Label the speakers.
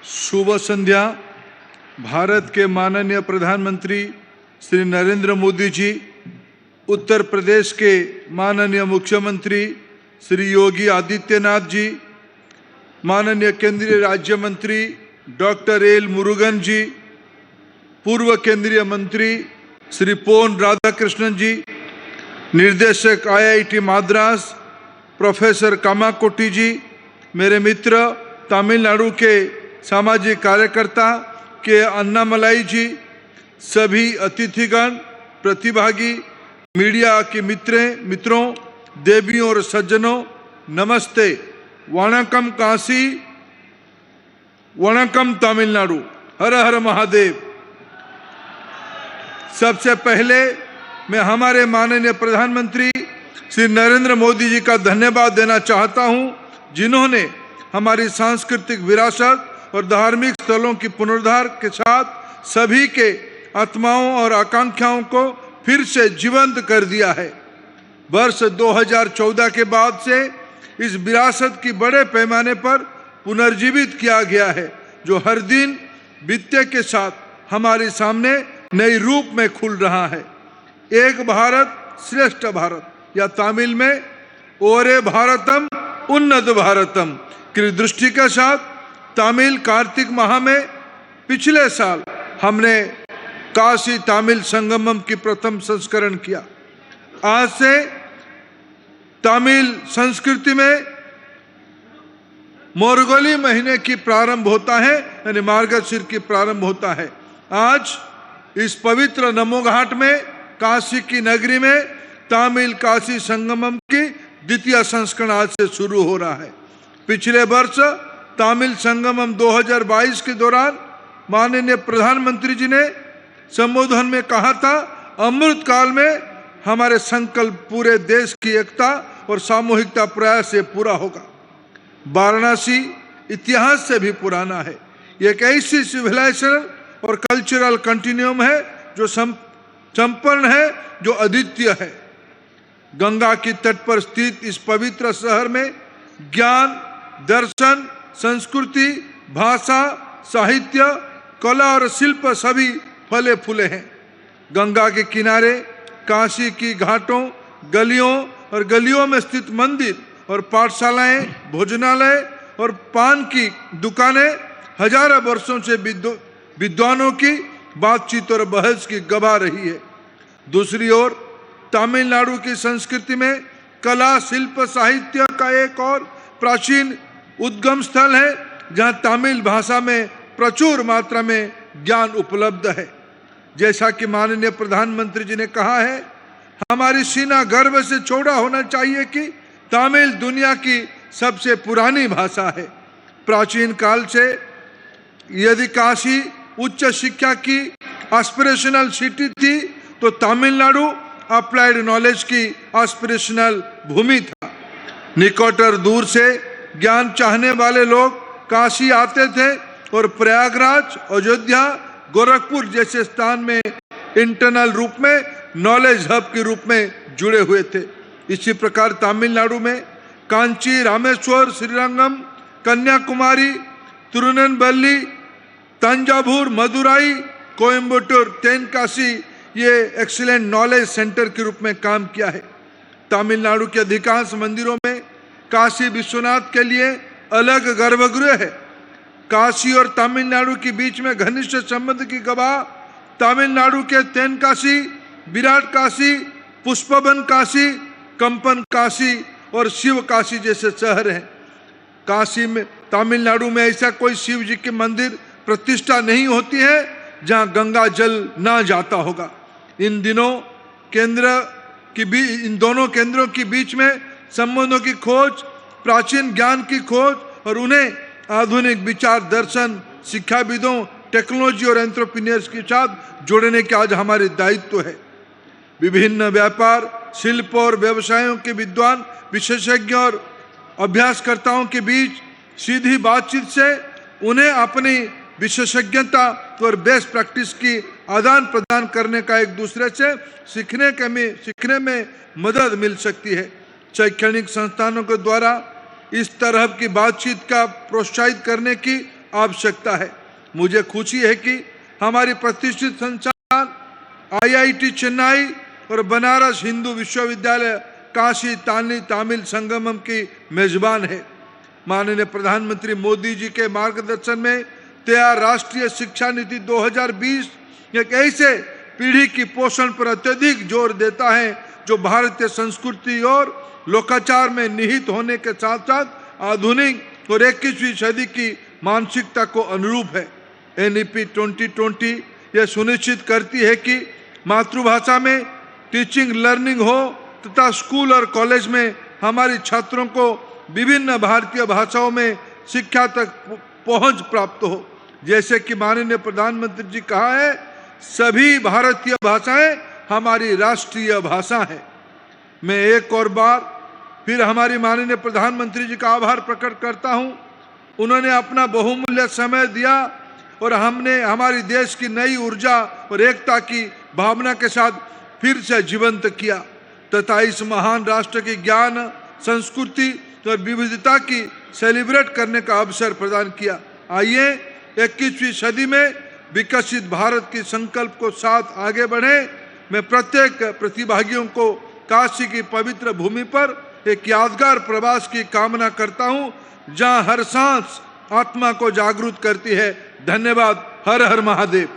Speaker 1: शुभ संध्या। भारत के माननीय प्रधानमंत्री श्री नरेंद्र मोदी जी, उत्तर प्रदेश के माननीय मुख्यमंत्री श्री योगी आदित्यनाथ जी, माननीय केंद्रीय राज्य मंत्री डॉक्टर एल मुरुगन जी, पूर्व केंद्रीय मंत्री श्री पोन राधाकृष्णन जी, निर्देशक IIT मद्रास प्रोफेसर कामाकोटी जी, मेरे मित्र तमिलनाडु के सामाजिक कार्यकर्ता के अन्नामलाई जी, सभी अतिथिगण, प्रतिभागी, मीडिया के मित्रों, देवियों और सज्जनों, नमस्ते। वणकम काशी, वणकम तमिलनाडु, हर हर महादेव। सबसे पहले मैं हमारे माननीय प्रधानमंत्री श्री नरेंद्र मोदी जी का धन्यवाद देना चाहता हूं, जिन्होंने हमारी सांस्कृतिक विरासत और धार्मिक स्थलों की पुनरुद्धार के साथ सभी के आत्माओं और आकांक्षाओं को फिर से जीवंत कर दिया है। वर्ष 2014 के बाद से इस विरासत की बड़े पैमाने पर पुनर्जीवित किया गया है, जो हर दिन बीतने के साथ हमारे सामने नई रूप में खुल रहा है। एक भारत श्रेष्ठ भारत, या तमिल में ओरे भारतम उन्नत भारतम की दृष्टि के साथ तमिल कार्तिक माह में पिछले साल हमने काशी तमिल संगमम की प्रथम संस्करण किया। आज से तमिल संस्कृति में मोरगोली महीने की प्रारंभ होता है, यानी मार्गशीर की प्रारंभ होता है। आज इस पवित्र नमो घाट में काशी की नगरी में तमिल काशी संगमम की द्वितीय संस्करण आज से शुरू हो रहा है। पिछले वर्ष तमिल संगमम 2022 के दौरान माननीय प्रधानमंत्री जी ने संबोधन में कहा था, अमृत काल में हमारे संकल्प पूरे देश की एकता और सामूहिकता प्रयास से पूरा होगा। वाराणसी इतिहास से भी पुराना है। ये एक ऐसी सिविलाइजेशन और कल्चरल कंटिन्यूम है जो संपन्न है, जो अद्वितीय है। गंगा की तट पर स्थित इस पवित्र शहर में ज्ञान, दर्शन, संस्कृति, भाषा, साहित्य, कला और शिल्प सभी फले फूले हैं। गंगा के किनारे काशी की घाटों, गलियों और गलियों में स्थित मंदिर और पाठशालाएं, भोजनालय और पान की दुकानें हजारों वर्षों से विद्वानों की बातचीत और बहस की गवाह रही है। दूसरी ओर तमिलनाडु की संस्कृति में कला, शिल्प, साहित्य का एक और प्राचीन उद्गम स्थल है, जहां तमिल भाषा में प्रचुर मात्रा में ज्ञान उपलब्ध है। जैसा कि माननीय प्रधानमंत्री जी ने कहा है, हमारी सीना गर्व से चौड़ा होना चाहिए कि तमिल दुनिया की सबसे पुरानी भाषा है। प्राचीन काल से यदि काशी उच्च शिक्षा की एस्पिरेशनल सिटी थी, तो तमिलनाडु अप्लाइड नॉलेज की एस्पिरेशनल भूमि था। निकट और दूर से ज्ञान चाहने वाले लोग काशी आते थे और प्रयागराज, अयोध्या, गोरखपुर जैसे स्थान में इंटरनल रूप में नॉलेज हब के रूप में जुड़े हुए थे। इसी प्रकार तमिलनाडु में कांची, रामेश्वर, श्रीरंगम, कन्याकुमारी, तिरुनेलवेली, तंजावुर, मदुराई, कोयम्बटूर, तेनकाशी ये एक्सीलेंट नॉलेज सेंटर के रूप में काम किया है। तमिलनाडु के अधिकांश मंदिरों में काशी विश्वनाथ के लिए अलग गर्भगृह है। काशी और तमिलनाडु के बीच में घनिष्ठ संबंध की गवाह तमिलनाडु के तेनकाशी, विराट काशी, पुष्पवन काशी, कंपन काशी और शिव काशी जैसे शहर हैं। काशी में, तमिलनाडु में ऐसा कोई शिव जी के मंदिर प्रतिष्ठा नहीं होती है जहां गंगा जल ना जाता होगा। इन दोनों केंद्रों के बीच में संबंधों की खोज, प्राचीन ज्ञान की खोज और उन्हें आधुनिक विचार, दर्शन, शिक्षाविदों, टेक्नोलॉजी और एंटरप्रेन्योर्स के साथ जोड़ने के आज हमारे दायित्व है। विभिन्न व्यापार, शिल्प और व्यवसायों के विद्वान, विशेषज्ञ और अभ्यासकर्ताओं के बीच सीधी बातचीत से उन्हें अपनी विशेषज्ञता और बेस्ट प्रैक्टिस की आदान प्रदान करने का एक दूसरे से सीखने में मदद मिल सकती है। शैक्षणिक संस्थानों के द्वारा इस तरह की बातचीत का प्रोत्साहित करने की आवश्यकता है। मुझे खुशी है कि हमारी प्रतिष्ठित संस्थान IIT चेन्नई और बनारस हिंदू विश्वविद्यालय काशी तामिल संगमम की मेजबान है। माननीय प्रधानमंत्री मोदी जी के मार्गदर्शन में तैयार राष्ट्रीय शिक्षा नीति 2020 एक ऐसे पीढ़ी की पोषण पर अत्यधिक जोर देता है जो भारतीय संस्कृति और लोकाचार में निहित होने के साथ साथ आधुनिक और 21वीं सदी की मानसिकता को अनुरूप है। NEP 2020 यह सुनिश्चित करती है कि मातृभाषा में टीचिंग लर्निंग हो तथा स्कूल और कॉलेज में हमारे छात्रों को विभिन्न भारतीय भाषाओं में शिक्षा तक पहुंच प्राप्त हो। जैसे कि माननीय प्रधानमंत्री जी कहा है, सभी भारतीय भाषाएं हमारी राष्ट्रीय भाषा है। मैं एक और बार फिर हमारी माननीय प्रधानमंत्री जी का आभार प्रकट करता हूं। उन्होंने अपना बहुमूल्य समय दिया और हमने हमारी देश की नई ऊर्जा और एकता की भावना के साथ फिर से जीवंत किया तथा इस महान राष्ट्र की ज्ञान, संस्कृति और विविधता की सेलिब्रेट करने का अवसर प्रदान किया। आइए 21वीं सदी में विकसित भारत के संकल्प को साथ आगे बढ़े। मैं प्रत्येक प्रतिभागियों को काशी की पवित्र भूमि पर एक यादगार प्रवास की कामना करता हूं, जहां हर सांस आत्मा को जागरूक करती है। धन्यवाद। हर हर महादेव।